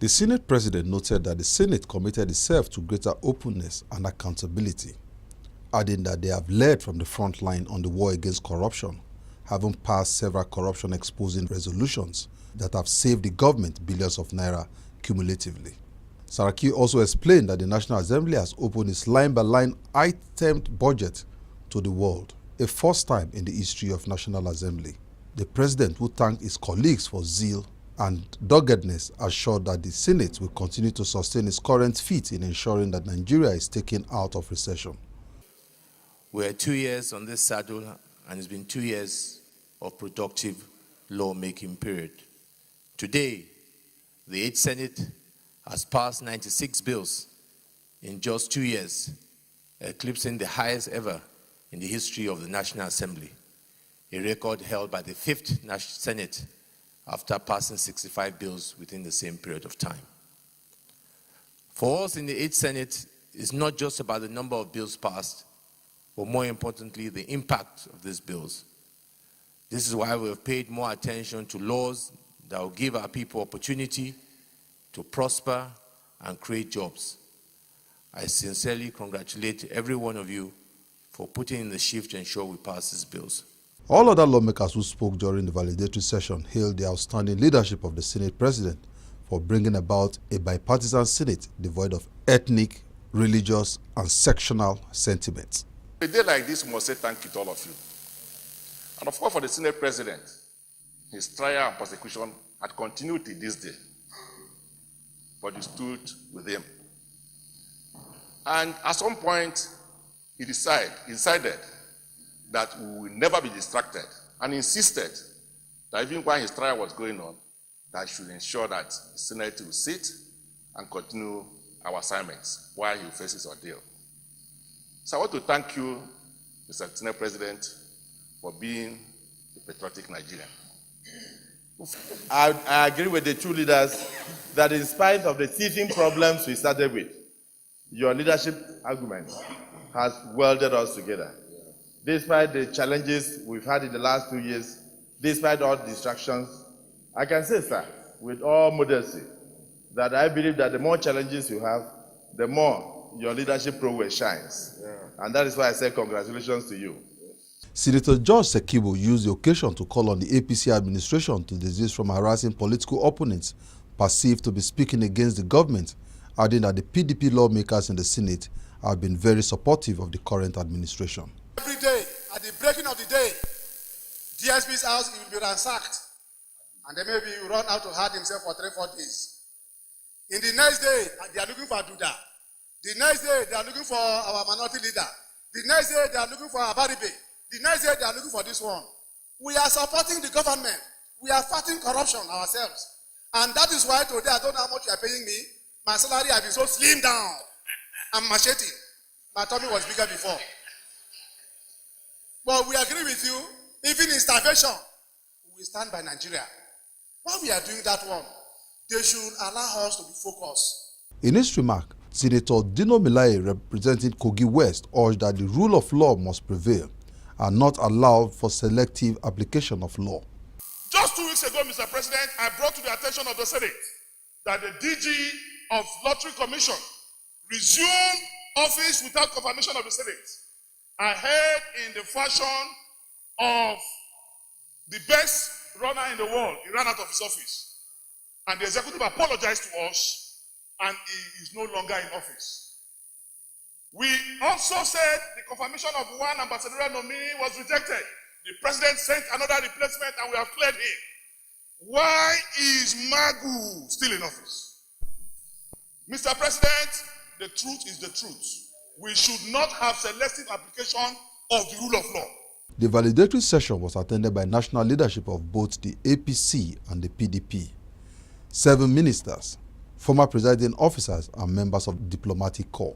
The Senate President noted that the Senate committed itself to greater openness and accountability, adding that they have led from the front line on the war against corruption, having passed several corruption-exposing resolutions that have saved the government billions of naira cumulatively. Saraki also explained that the National Assembly has opened its line-by-line itemed budget to the world, a first time in the history of National Assembly. The President, who thanked his colleagues for zeal and doggedness, assured that the Senate will continue to sustain its current feat in ensuring that Nigeria is taken out of recession. We're 2 years on this saddle, and it's been 2 years of productive lawmaking period. Today, the 8th Senate has passed 96 bills in just 2 years, eclipsing the highest ever in the history of the National Assembly, a record held by the 5th National Senate after passing 65 bills within the same period of time. For us in the 8th Senate, it's not just about the number of bills passed, but more importantly, the impact of these bills. This is why we have paid more attention to laws that will give our people opportunity to prosper and create jobs. I sincerely congratulate every one of you for putting in the shift to ensure we pass these bills. All other lawmakers who spoke during the validatory session hailed the outstanding leadership of the Senate President for bringing about a bipartisan Senate devoid of ethnic, religious, and sectional sentiments. A day like this, we must say thank you to all of you. And of course, for the Senate President, his trial and persecution had continued till this day. But you stood with him. And at some point, he decided that we will never be distracted, and insisted that even while his trial was going on, that he should ensure that the Senate will sit and continue our assignments while he faces ordeal. So I want to thank you, Mr. Senate President, for being a patriotic Nigerian. I agree with the two leaders that in spite of the teething problems we started with, your leadership argument has welded us together. Despite the challenges we've had in the last 2 years, despite all distractions, I can say, sir, with all modesty, that I believe that the more challenges you have, the more your leadership prowess shines. Yeah. And that is why I say congratulations to you. Senator George Sekibo used the occasion to call on the APC administration to desist from harassing political opponents perceived to be speaking against the government, adding that the PDP lawmakers in the Senate have been very supportive of the current administration. Every day, at the breaking of the day, DSP's house will be ransacked, and then maybe he will run out to hide himself for 3-4 days. In the next day, they are looking for Duda. The next day, they are looking for our minority leader. The next day, they are looking for Abaribe. The next day, they are looking for this one. We are supporting the government. We are fighting corruption ourselves. And that is why today, I don't know how much you are paying me. My salary has been so slimmed down. I'm macheting. My tummy was bigger before. But we agree with you, even in starvation, we stand by Nigeria. While we are doing that one, they should allow us to be focused. In his remark, Senator Dino Melaye, representing Kogi West, urged that the rule of law must prevail and not allow for selective application of law. Just 2 weeks ago, Mr. President, I brought to the attention of the Senate that the DG of Lottery Commission resumed office without confirmation of the Senate. I heard in the fashion of the best runner in the world, he ran out of his office. And the executive apologized to us, and he is no longer in office. We also said the confirmation of one ambassadorial nominee was rejected. The president sent another replacement, and we have cleared him. Why is Magu still in office? Mr. President, the truth is the truth. We should not have selective application of the rule of law. The validatory session was attended by national leadership of both the APC and the PDP, 7 ministers, former presiding officers, and members of the diplomatic corps.